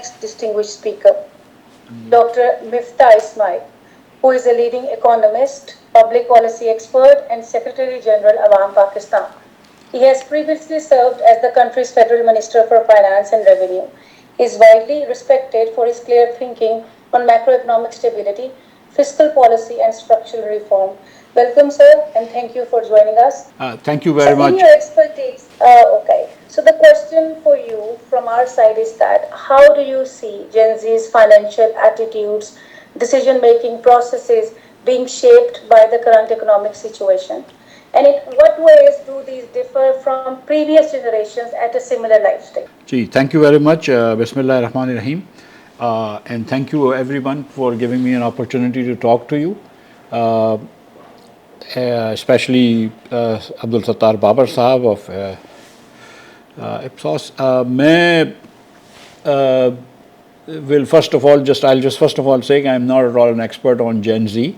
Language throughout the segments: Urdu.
next distinguished speaker, Dr. Miftah Ismail, who is a leading economist, public policy expert, and Secretary General Awam Pakistan. He has previously served as the country's Federal Minister for Finance and Revenue. He is widely respected for his clear thinking on macroeconomic stability, fiscal policy, and structural reform. Welcome, sir, and thank you for joining us. Thank you very much. In your expertise, okay. So the question for you from our side is that how do you see Gen Z's financial attitudes, decision-making processes being shaped by the current economic situation? And in what ways do these differ from previous generations at a similar life stage? Thank you very much. Bismillah ar-Rahman ar-Rahim. And thank you everyone for giving me an opportunity to talk to you. Especially Abdul Sattar Babar Sahab of Ipsos. Will first of all I'll just first of all say I'm not at all an expert on Gen Z,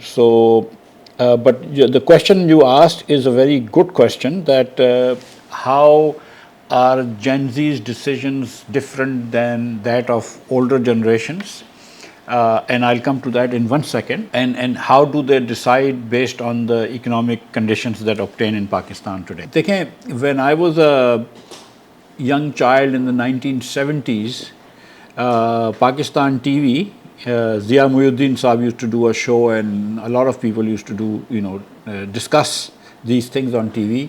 So, but the question you asked is a very good question, that how are Gen Z's decisions different than that of older generations? And I'll come to that in 1 second. And how do they decide based on the economic conditions that obtain in Pakistan today? Dekhein, when I was a young child in the 1970s, Pakistan TV, Zia Muhyiddin Saab used to do a show, and a lot of people used to do, discuss these things on TV,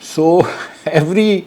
So every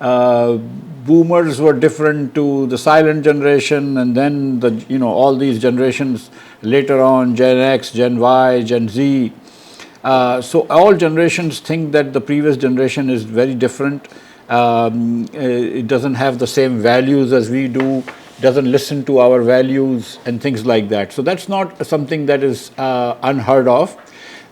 Boomers were different to the silent generation, and then all these generations later on, Gen X, Gen Y, Gen Z. So all generations think that the previous generation is very different. It doesn't have the same values as we do, doesn't listen to our values and things like that. So that's not something that is unheard of.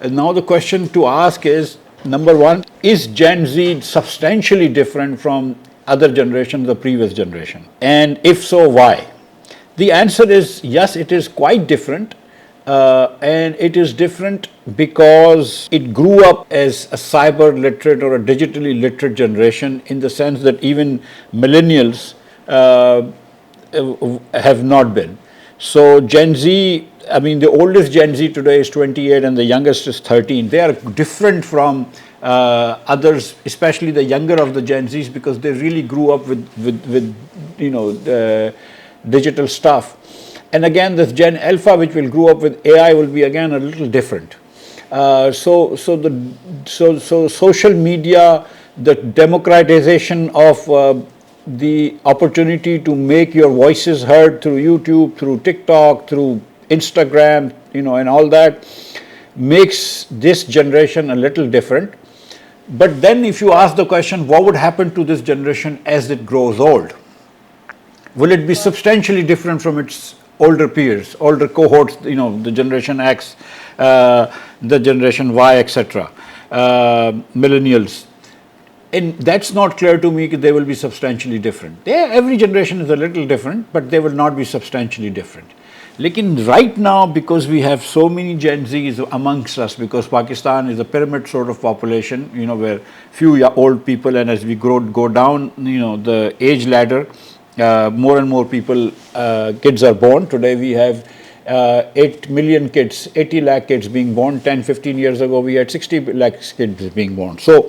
And now the question to ask is, number one, is Gen Z substantially different from other generations, the previous generation? And if so, why? The answer is yes, it is quite different. And it is different because it grew up as a cyber literate or a digitally literate generation, in the sense that even millennials have not been. So Gen Z, I mean the oldest Gen Z today is 28 and the youngest is 13. They are different from others, especially the younger of the Gen Zs, because they really grew up with digital stuff. And again, this Gen Alpha, which will grow up with AI, will be again a little different. So social media, the democratization of the opportunity to make your voices heard through YouTube, through TikTok, through Instagram, and all that, makes this generation a little different. But then if you ask the question, what would happen to this generation as it grows old? Will it be substantially different from its older peers, older cohorts, the Generation X, the Generation Y, etc., millennials? And that's not clear to me that they will be substantially different. Every generation is a little different, but they will not be substantially different. Lekin right now, because we have so many Gen Zs amongst us, because Pakistan is a pyramid sort of population, where few old people, and as we go down, the age ladder, more and more people, kids are born. Today we have 8 million kids, 80 lakh kids being born. 10-15 years ago we had 60 lakh kids being born. So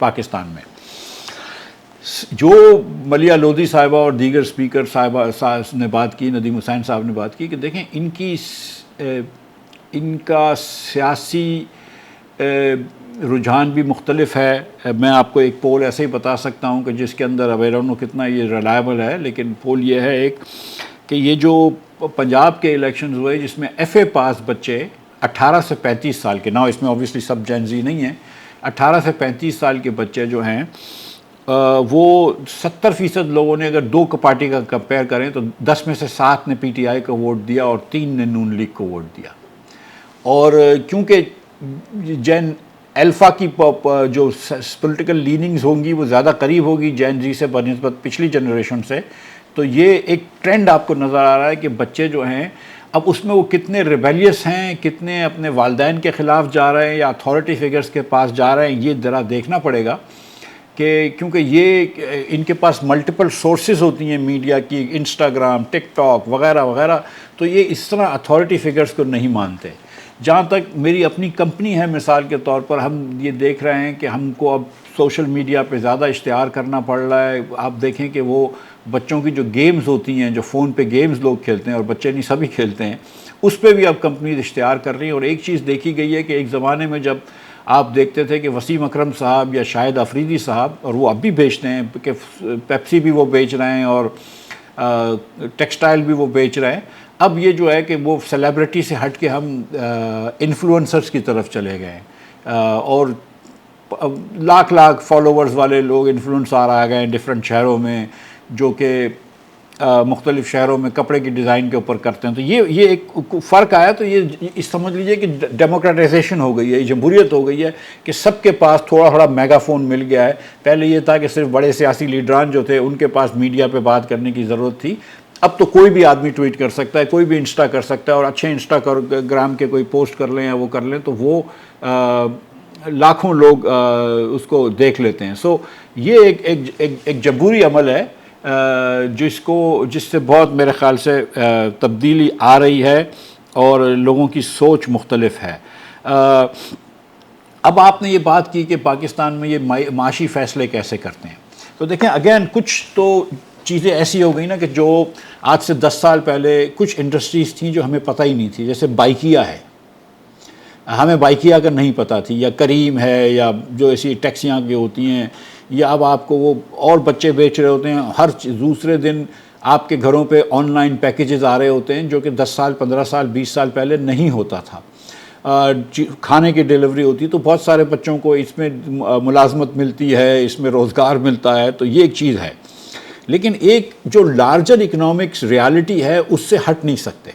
Pakistan میں. جو ملیہ لودھی صاحبہ اور دیگر اسپیکر صاحبہ نے بات کی, ندیم حسین صاحب نے بات کی کہ دیکھیں ان کا سیاسی رجحان بھی مختلف ہے. میں آپ کو ایک پول ایسے ہی بتا سکتا ہوں کہ جس کے اندر اب I don't know کتنا یہ ریلائبل ہے, لیکن پول یہ ہے ایک کہ یہ جو پنجاب کے الیکشنز ہوئے جس میں FA پاس بچے 18 سے 35 سال کے, نہ اس میں اوبیسلی سب جین زی نہیں ہیں, 18 سے 35 سال کے بچے جو ہیں وہ 70% لوگوں نے اگر دو پارٹی کا کمپیئر کریں تو 10 میں سے 7 نے PTI کو ووٹ دیا اور 3 نے نون لیگ کو ووٹ دیا. اور کیونکہ جین الفا کی جو پولیٹیکل لیننگز ہوں گی وہ زیادہ قریب ہوگی جین زی سے بنسبت پچھلی جنریشن سے, تو یہ ایک ٹرینڈ آپ کو نظر آ رہا ہے کہ بچے جو ہیں اب اس میں وہ کتنے ریبیلیس ہیں, کتنے اپنے والدین کے خلاف جا رہے ہیں یا اتھارٹی فگرز کے پاس جا رہے ہیں, یہ ذرا دیکھنا پڑے گا کہ کیونکہ یہ ان کے پاس ملٹیپل سورسز ہوتی ہیں میڈیا کی, انسٹاگرام, ٹک ٹاک وغیرہ وغیرہ, تو یہ اس طرح اتھارٹی فگرز کو نہیں مانتے. جہاں تک میری اپنی کمپنی ہے مثال کے طور پر, ہم یہ دیکھ رہے ہیں کہ ہم کو اب سوشل میڈیا پہ زیادہ اشتہار کرنا پڑ رہا ہے. آپ دیکھیں کہ وہ بچوں کی جو گیمز ہوتی ہیں, جو فون پہ گیمز لوگ کھیلتے ہیں اور بچے نہیں سبھی کھیلتے ہیں, اس پہ بھی اب کمپنیز اشتہار کر رہی ہیں. اور ایک چیز دیکھی گئی ہے کہ ایک زمانے میں جب آپ دیکھتے تھے کہ وسیم اکرم صاحب یا شاہد افریدی صاحب, اور وہ اب بھی بیچتے ہیں کہ پیپسی بھی وہ بیچ رہے ہیں اور ٹیکسٹائل بھی وہ بیچ رہے ہیں, اب یہ جو ہے کہ وہ سیلیبریٹی سے ہٹ کے ہم انفلوئنسرز کی طرف چلے گئے اور لاکھ فالوورز والے لوگ انفلوئنسر آ گئے ہیں ڈفرینٹ شہروں میں, جو کہ مختلف شہروں میں کپڑے کی ڈیزائن کے اوپر کرتے ہیں. تو یہ ایک فرق آیا, تو یہ سمجھ لیجئے کہ ڈیموکریٹائزیشن ہو گئی ہے, جمہوریت ہو گئی ہے کہ سب کے پاس تھوڑا میگا فون مل گیا ہے. پہلے یہ تھا کہ صرف بڑے سیاسی لیڈران جو تھے ان کے پاس میڈیا پہ بات کرنے کی ضرورت تھی. اب تو کوئی بھی آدمی ٹویٹ کر سکتا ہے, کوئی بھی انسٹا کر سکتا ہے, اور اچھے انسٹاگرام کے کوئی پوسٹ کر لیں یا وہ کر لیں تو وہ لاکھوں لوگ اس کو دیکھ لیتے ہیں. سو یہ ایک جمہوری عمل ہے جس سے بہت میرے خیال سے تبدیلی آ رہی ہے اور لوگوں کی سوچ مختلف ہے. اب آپ نے یہ بات کی کہ پاکستان میں یہ معاشی فیصلے کیسے کرتے ہیں, تو دیکھیں اگین کچھ تو چیزیں ایسی ہو گئی نا کہ جو آج سے 10 سال پہلے کچھ انڈسٹریز تھیں جو ہمیں پتہ ہی نہیں تھی, جیسے بائیکیا ہے, ہمیں بائیکیا کا نہیں پتہ تھی, یا کریم ہے, یا جو ایسی ٹیکسیاں کی ہوتی ہیں, یا اب آپ کو وہ اور بچے بیچ رہے ہوتے ہیں, ہر دوسرے دن آپ کے گھروں پہ آن لائن پیکیجز آ رہے ہوتے ہیں جو کہ 10 سال 15 سال 20 سال پہلے نہیں ہوتا تھا. کھانے کی ڈیلیوری ہوتی, تو بہت سارے بچوں کو اس میں ملازمت ملتی ہے, اس میں روزگار ملتا ہے, تو یہ ایک چیز ہے. لیکن ایک جو لارجر اکنامکس ریالٹی ہے اس سے ہٹ نہیں سکتے,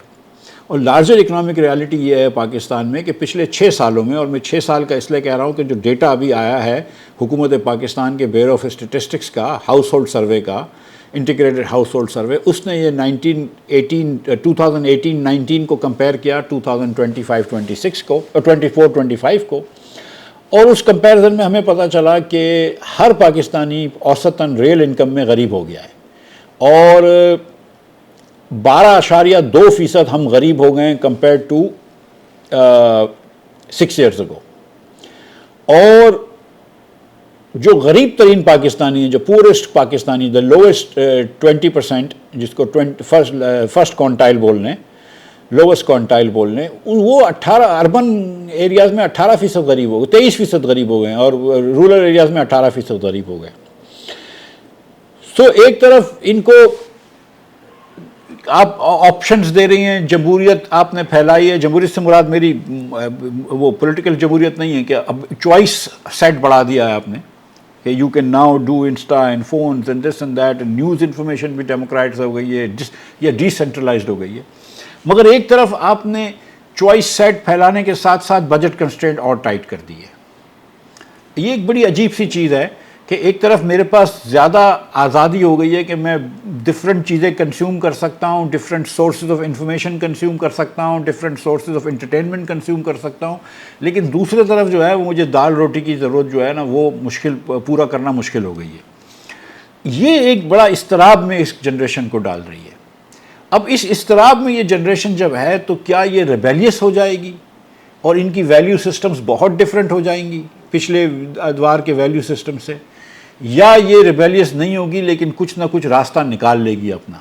اور لارجر اکنامک ریالٹی یہ ہے پاکستان میں کہ پچھلے 6 سالوں میں, اور میں 6 سال کا اس لیے کہہ رہا ہوں کہ جو ڈیٹا ابھی آیا ہے حکومت پاکستان کے بیورو آف اسٹیٹسٹکس کا ہاؤس ہولڈ سروے کا, انٹیگریٹڈ ہاؤس ہولڈ سروے, اس نے یہ 2018-19 کو کمپیئر کیا 2025-26 کو, 24-25 کو, اور اس کمپیریزن میں ہمیں پتہ چلا کہ ہر پاکستانی اوسطاً ریل انکم میں غریب ہو گیا ہے, اور 12.2% ہم غریب ہو گئے ہیں کمپیئر ٹو 6 ایئرز اگو. اور جو غریب ترین پاکستانی ہیں, جو پورسٹ پاکستانی, دا لویسٹ 20%, جس کو فرسٹ کونٹائل بول رہے ہیں, لووسٹ کونٹائل بول رہے ہیں, وہ 18 اربن ایریاز میں 18% غریب ہو گئے, 23% غریب ہو گئے ہیں, اور رورل ایریاز میں 18% غریب ہو گئے. سو ایک طرف ان کو آپ آپشنز دے رہی ہیں, جمہوریت آپ نے پھیلائی ہے. جمہوریت سے مراد میری وہ پولیٹیکل جمہوریت نہیں ہے کہ اب چوائس سیٹ بڑھا دیا ہے آپ نے کہ you can now do Insta and phones and this and that, news information بھی ڈیموکریٹائز ہو گئی ہے یا ڈی سینٹرلائزڈ ہو گئی ہے. مگر ایک طرف آپ نے چوائس سیٹ پھیلانے کے ساتھ ساتھ بجٹ کنسٹرینٹ اور ٹائٹ کر دی ہے. یہ ایک بڑی عجیب سی چیز ہے کہ ایک طرف میرے پاس زیادہ آزادی ہو گئی ہے کہ میں ڈفرینٹ چیزیں کنزیوم کر سکتا ہوں, different sources of information consume کر سکتا ہوں, different sources of entertainment consume کر سکتا ہوں, لیکن دوسرے طرف جو ہے وہ مجھے دال روٹی کی ضرورت جو ہے نا وہ پورا کرنا مشکل ہو گئی ہے. یہ ایک بڑا اضطراب میں اس جنریشن کو ڈال رہی ہے. اب اس اضطراب میں یہ جنریشن جب ہے تو کیا یہ ریبیلیس ہو جائے گی اور ان کی ویلیو سسٹمز بہت ڈفرینٹ ہو جائیں گی. پچھلے ادوار کے ویلیو سسٹم سے، یا یہ ریبیلیس نہیں ہوگی لیکن کچھ نہ کچھ راستہ نکال لے گی اپنا.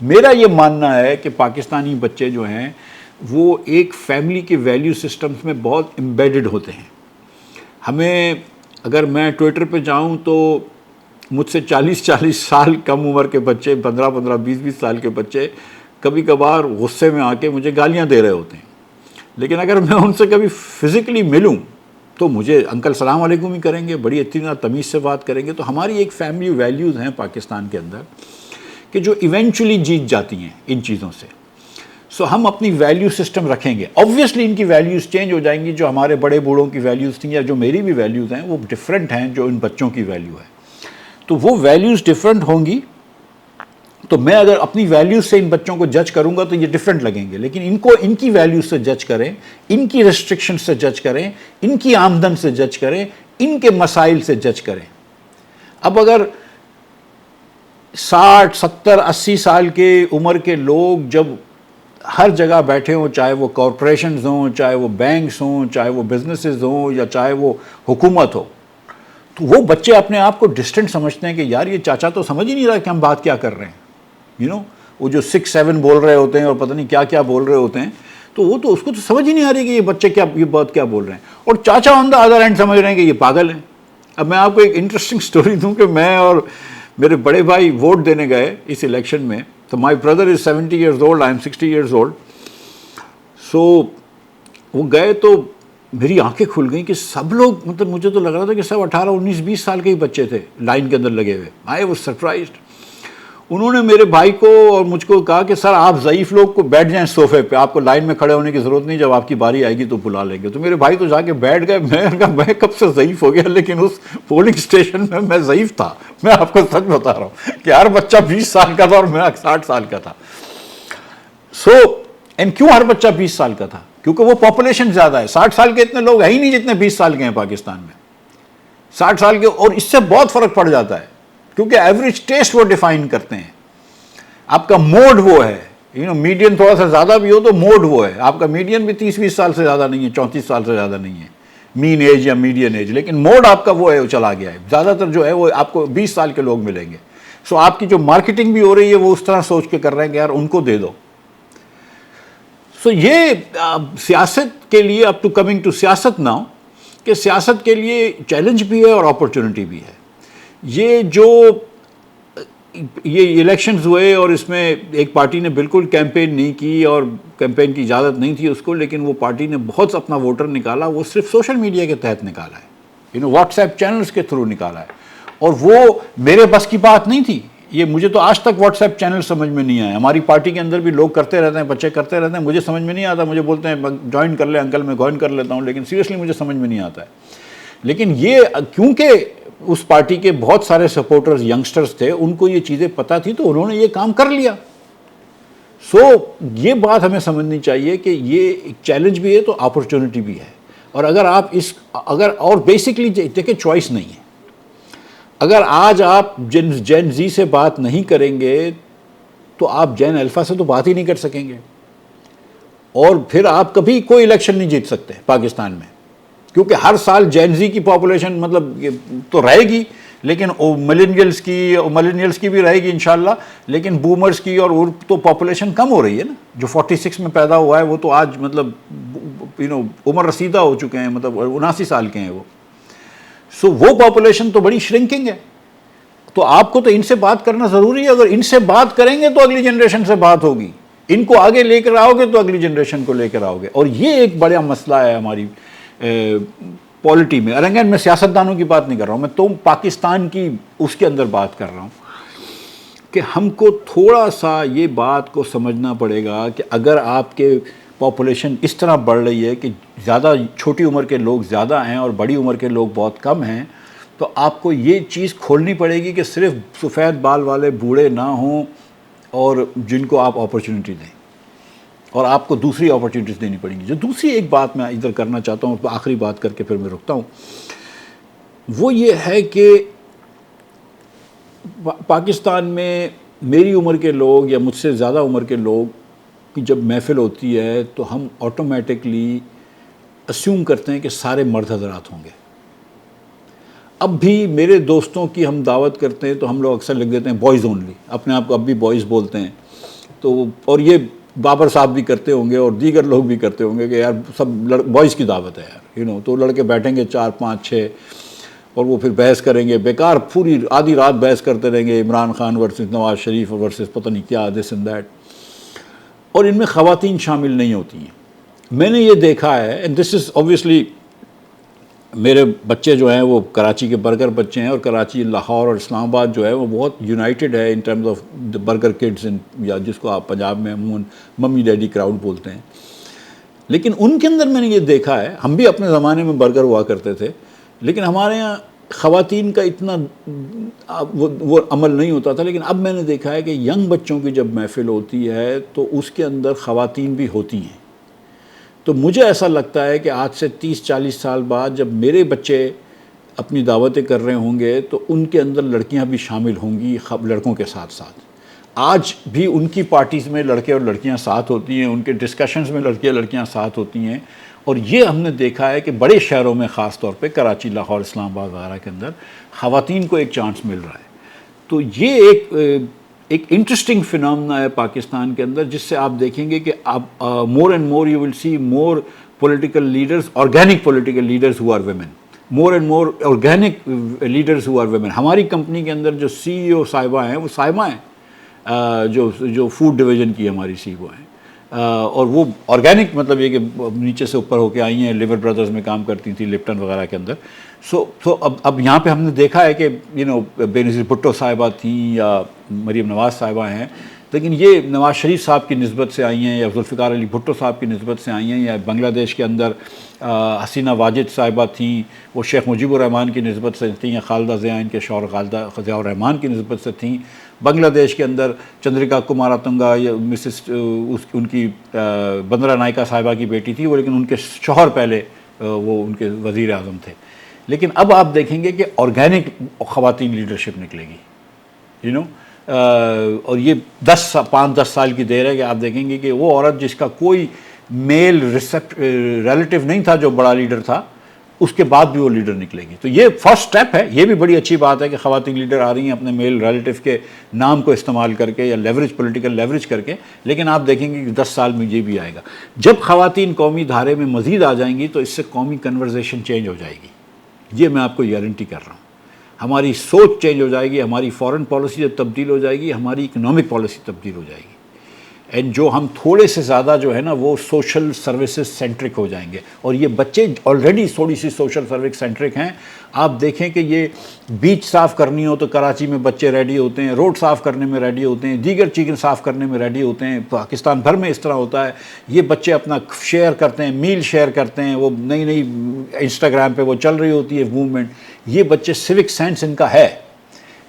میرا یہ ماننا ہے کہ پاکستانی بچے جو ہیں وہ ایک فیملی کے ویلیو سسٹمز میں بہت امبیڈڈ ہوتے ہیں. ہمیں اگر میں ٹویٹر پہ جاؤں تو مجھ سے 40 سال کم عمر کے بچے، 15 20 سال کے بچے کبھی کبھار غصے میں آ کے مجھے گالیاں دے رہے ہوتے ہیں، لیکن اگر میں ان سے کبھی فزیکلی ملوں تو مجھے انکل سلام علیکم ہی کریں گے، بڑی اچھی تمیز سے بات کریں گے. تو ہماری ایک فیملی ویلیوز ہیں پاکستان کے اندر کہ جو ایونچولی جیت جاتی ہیں ان چیزوں سے. سو ہم اپنی ویلیو سسٹم رکھیں گے. آبویسلی ان کی ویلیوز چینج ہو جائیں گی. جو ہمارے بڑے بوڑھوں کی ویلیوز تھیں یا جو میری بھی ویلیوز ہیں وہ ڈفرینٹ ہیں جو ان بچوں کی ویلیو ہے. تو وہ ویلیوز ڈفرینٹ ہوں گی. تو میں اگر اپنی ویلیوز سے ان بچوں کو جج کروں گا تو یہ ڈفرینٹ لگیں گے، لیکن ان کو ان کی ویلیوز سے جج کریں، ان کی ریسٹرکشن سے جج کریں، ان کی آمدن سے جج کریں، ان کے مسائل سے جج کریں. اب اگر 60 70 80 سال کے عمر کے لوگ جب ہر جگہ بیٹھے ہوں، چاہے وہ کارپوریشنز ہوں، چاہے وہ بینکس ہوں، چاہے وہ بزنسز ہوں، یا چاہے وہ حکومت ہو، تو وہ بچے اپنے آپ کو ڈسٹنٹ سمجھتے ہیں کہ یار یہ چاچا تو سمجھ ہی نہیں رہا کہ ہم بات کیا کر رہے ہیں. وہ جو 6 7 بول رہے ہوتے ہیں اور پتہ نہیں کیا کیا بول رہے ہوتے ہیں، تو وہ تو اس کو تو سمجھ ہی نہیں آ رہی کہ یہ بچے کیا یہ بات کیا بول رہے ہیں. اور چاچا آن دا ادر اینڈ سمجھ رہے ہیں کہ یہ پاگل ہیں. اب میں آپ کو ایک انٹرسٹنگ سٹوری دوں کہ میں اور میرے بڑے بھائی ووٹ دینے گئے اس الیکشن میں. تو my brother is 70 years old, I am 60 years old. سو وہ گئے تو میری آنکھیں کھل گئیں کہ سب لوگ، مطلب مجھے تو لگ رہا تھا کہ سب 18 19 20 سال کے ہی بچے تھے لائن کے اندر لگے ہوئے. I was surprised. انہوں نے میرے بھائی کو اور مجھ کو کہا کہ سر آپ ضعیف لوگ کو بیٹھ جائیں صوفے پہ، آپ کو لائن میں کھڑے ہونے کی ضرورت نہیں، جب آپ کی باری آئے گی تو بلا لیں گے. تو میرے بھائی تو جا کے بیٹھ گئے. میں نے کہا میں کب سے ضعیف ہو گیا، لیکن اس پولنگ اسٹیشن میں ضعیف تھا. میں آپ کو سچ بتا رہا ہوں کہ ہر بچہ 20 سال کا تھا اور میں 60 سال کا تھا. اینڈ کیوں ہر بچہ 20 سال کا تھا؟ کیونکہ وہ پاپولیشن زیادہ ہے. 60 سال کے اتنے لوگ ہیں ہی نہیں جتنے 20 سال کے ہیں پاکستان میں. 60 سال کے، اور اس سے بہت فرق پڑ جاتا ہے کیونکہ ایوریج ٹیسٹ وہ ڈیفائن کرتے ہیں. آپ کا موڈ وہ ہے، میڈین تھوڑا سا زیادہ بھی ہو تو موڈ وہ ہے. آپ کا میڈین بھی 30 20 سال سے زیادہ نہیں ہے، 34 سال سے زیادہ نہیں ہے مین ایج یا میڈین ایج، لیکن موڈ آپ کا وہ ہے، وہ چلا گیا ہے. زیادہ تر جو ہے وہ آپ کو 20 سال کے لوگ ملیں گے. سو آپ کی جو مارکیٹنگ بھی ہو رہی ہے وہ اس طرح سوچ کے کر رہے ہیں کہ یار ان کو دے دو. سو یہ سیاست کے لیے، اب ٹو کمنگ ٹو سیاست ناؤ، کہ سیاست کے لیے چیلنج بھی ہے اور اپرچونٹی بھی ہے. یہ الیکشنز ہوئے اور اس میں ایک پارٹی نے بالکل کیمپین نہیں کی اور کیمپین کی اجازت نہیں تھی اس کو، لیکن وہ پارٹی نے بہت اپنا ووٹر نکالا. وہ صرف سوشل میڈیا کے تحت نکالا ہے، واٹس ایپ چینلز کے تھرو نکالا ہے. اور وہ میرے بس کی بات نہیں تھی. یہ مجھے تو آج تک واٹس ایپ چینل سمجھ میں نہیں آئے. ہماری پارٹی کے اندر بھی لوگ کرتے رہتے ہیں، بچے کرتے رہتے ہیں، مجھے سمجھ میں نہیں آتا. مجھے بولتے ہیں جوائن کر لیں انکل، میں جوائن کر لیتا ہوں، لیکن سیریسلی مجھے سمجھ میں نہیں آتا ہے. لیکن یہ کیونکہ اس پارٹی کے بہت سارے سپورٹرز ینگسٹرز تھے، ان کو یہ چیزیں پتہ تھی تو انہوں نے یہ کام کر لیا. سو یہ بات ہمیں سمجھنی چاہیے کہ یہ ایک چیلنج بھی ہے تو اپرچونٹی بھی ہے. اور اگر آپ اور بیسکلی دیکھیں چوائس نہیں ہے. اگر آج آپ جین زی سے بات نہیں کریں گے تو آپ جین الفا سے تو بات ہی نہیں کر سکیں گے، اور پھر آپ کبھی کوئی الیکشن نہیں جیت سکتے پاکستان میں. کیونکہ ہر سال جین زی کی پاپولیشن مطلب تو رہے گی، لیکن ملینیلز کی بھی رہے گی انشاءاللہ، لیکن بومرز کی اور تو پاپولیشن کم ہو رہی ہے نا. جو 46 میں پیدا ہوا ہے وہ تو آج مطلب عمر رسیدہ ہو چکے ہیں، مطلب 79 سال کے ہیں وہ. سو وہ پاپولیشن تو بڑی شرنکنگ ہے. تو آپ کو تو ان سے بات کرنا ضروری ہے. اگر ان سے بات کریں گے تو اگلی جنریشن سے بات ہوگی. ان کو آگے لے کر آؤ گے تو اگلی جنریشن کو لے کر آؤ گے. اور یہ ایک بڑا مسئلہ ہے ہماری پالیٹی میں. اور اگین میں سیاستدانوں کی بات نہیں کر رہا ہوں، میں تو پاکستان کی اس کے اندر بات کر رہا ہوں کہ ہم کو تھوڑا سا یہ بات کو سمجھنا پڑے گا کہ اگر آپ کے پاپولیشن اس طرح بڑھ رہی ہے کہ زیادہ چھوٹی عمر کے لوگ زیادہ ہیں اور بڑی عمر کے لوگ بہت کم ہیں، تو آپ کو یہ چیز کھولنی پڑے گی کہ صرف سفید بال والے بوڑھے نہ ہوں اور جن کو آپ اپرچونٹی دیں، اور آپ کو دوسری اپرچونٹیز دینی پڑیں گی. جو دوسری ایک بات میں ادھر کرنا چاہتا ہوں، آخری بات کر کے پھر میں رکتا ہوں، وہ یہ ہے کہ پاکستان میں میری عمر کے لوگ یا مجھ سے زیادہ عمر کے لوگ کی جب محفل ہوتی ہے تو ہم آٹومیٹکلی اسیوم کرتے ہیں کہ سارے مرد حضرات ہوں گے. اب بھی میرے دوستوں کی ہم دعوت کرتے ہیں تو ہم لوگ اکثر لکھ دیتے ہیں بوائز اونلی، اپنے آپ کو اب بھی بوائز بولتے ہیں. تو اور یہ بابر صاحب بھی کرتے ہوں گے اور دیگر لوگ بھی کرتے ہوں گے کہ یار سب بوائز کی دعوت ہے یار، تو لڑکے بیٹھیں گے 4 5 6 اور وہ پھر بحث کریں گے بیکار، پوری آدھی رات بحث کرتے رہیں گے، عمران خان ورسز نواز شریف ورسز پتہ نہیں کیا دس اینڈ دیٹ، اور ان میں خواتین شامل نہیں ہوتی ہیں. میں نے یہ دیکھا ہے، اینڈ دس از اوبویسلی، میرے بچے جو ہیں وہ کراچی کے برگر بچے ہیں، اور کراچی، لاہور اور اسلام آباد جو ہے وہ بہت یونائٹڈ ہے in terms of burger kids, یا جس کو آپ پنجاب میں عموماً ممی ڈیڈی کراؤڈ بولتے ہیں. لیکن ان کے اندر میں نے یہ دیکھا ہے، ہم بھی اپنے زمانے میں برگر ہوا کرتے تھے، لیکن ہمارے ہاں خواتین کا اتنا وہ عمل نہیں ہوتا تھا. لیکن اب میں نے دیکھا ہے کہ ینگ بچوں کی جب محفل ہوتی ہے تو اس کے اندر خواتین بھی ہوتی ہیں. تو مجھے ایسا لگتا ہے کہ آج سے 30-40 سال بعد جب میرے بچے اپنی دعوتیں کر رہے ہوں گے تو ان کے اندر لڑکیاں بھی شامل ہوں گی لڑکوں کے ساتھ ساتھ. آج بھی ان کی پارٹیز میں لڑکے اور لڑکیاں ساتھ ہوتی ہیں، ان کے ڈسکشنز میں لڑکیاں ساتھ ہوتی ہیں، اور یہ ہم نے دیکھا ہے کہ بڑے شہروں میں خاص طور پہ کراچی، لاہور، اسلام آباد وغیرہ کے اندر خواتین کو ایک چانس مل رہا ہے. تو یہ ایک انٹرسٹنگ فنامنا ہے پاکستان کے اندر، جس سے آپ دیکھیں گے کہ اب more and more you will see more political leaders, organic political leaders who are women, more and more organic leaders who are women. ہماری کمپنی کے اندر جو CEO صاحبہ ہیں وہ صاحبہ ہیں، جو فوڈ ڈویژن کی ہماری CEO ہیں، اور وہ آرگینک، مطلب یہ کہ نیچے سے اوپر ہو کے آئی ہیں. لیور بردرز میں کام کرتی تھیں، لپٹن وغیرہ کے اندر. سو اب یہاں پہ ہم نے دیکھا ہے کہ بینظیر بھٹو صاحبہ تھیں یا مریم نواز صاحبہ ہیں، لیکن یہ نواز شریف صاحب کی نسبت سے آئی ہیں، یا ذوالفقار علی بھٹو صاحب کی نسبت سے آئی ہیں، یا بنگلہ دیش کے اندر حسینہ واجد صاحبہ تھیں، وہ شیخ مجیب الرحمان کی نسبت سے تھیں، یا خالدہ ضیاء ان کے شوہر خالدہ ضیاء الرحمان کی نسبت سے تھیں. بنگلہ دیش کے اندر چندرکا کماراتنگا، یا ان کی بندرا نائکا صاحبہ کی بیٹی تھی وہ، لیکن ان کے شوہر پہلے وہ ان کے وزیر اعظم تھے. لیکن اب آپ دیکھیں گے کہ آرگینک خواتین لیڈرشپ نکلے گی، اور یہ 5-10 سال کی دیر ہے کہ آپ دیکھیں گے کہ وہ عورت جس کا کوئی میل ریلیٹیو نہیں تھا جو بڑا لیڈر تھا، اس کے بعد بھی وہ لیڈر نکلے گی. تو یہ فرسٹ سٹیپ ہے. یہ بھی بڑی اچھی بات ہے کہ خواتین لیڈر آ رہی ہیں اپنے میل ریلیٹیو کے نام کو استعمال کر کے، یا لیوریج، پولیٹیکل لیوریج کر کے. لیکن آپ دیکھیں گے کہ 10 سال میں یہ بھی آئے گا. جب خواتین قومی دھارے میں مزید آ جائیں گی تو اس سے قومی کنورزیشن چینج ہو جائے گی. یہ میں آپ کو گارنٹی کر رہا ہوں. ہماری سوچ چینج ہو جائے گی، ہماری فارن پالیسی تبدیل ہو جائے گی، ہماری اکنامک پالیسی تبدیل ہو جائے گی. اینڈ جو ہم تھوڑے سے زیادہ جو ہے نا وہ سوشل سروسز سینٹرک ہو جائیں گے. اور یہ بچے آلریڈی تھوڑی سی سوشل سروس سینٹرک ہیں. آپ دیکھیں کہ یہ بیچ صاف کرنی ہو تو کراچی میں بچے ریڈی ہوتے ہیں، روڈ صاف کرنے میں ریڈی ہوتے ہیں، دیگر چیزیں صاف کرنے میں ریڈی ہوتے ہیں. پاکستان بھر میں اس طرح ہوتا ہے. یہ بچے اپنا شیئر کرتے ہیں، میل شیئر کرتے ہیں، وہ نئی انسٹاگرام پہ وہ چل رہی ہوتی ہے موومنٹ. یہ بچے سیوک سینس ان کا ہے،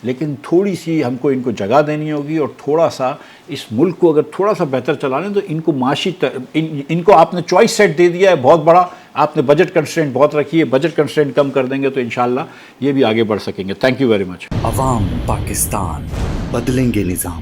لیکن تھوڑی سی ہم کو ان کو جگہ دینی ہوگی، اور تھوڑا سا اس ملک کو اگر تھوڑا سا بہتر چلا لیں تو ان کو معاشی ان کو آپ نے چوائس سیٹ دے دیا ہے بہت بڑا. آپ نے بجٹ کنسٹرینٹ بہت رکھی ہے، بجٹ کنسٹرینٹ کم کر دیں گے تو انشاءاللہ یہ بھی آگے بڑھ سکیں گے. Thank you very much. عوام پاکستان، بدلیں گے نظام.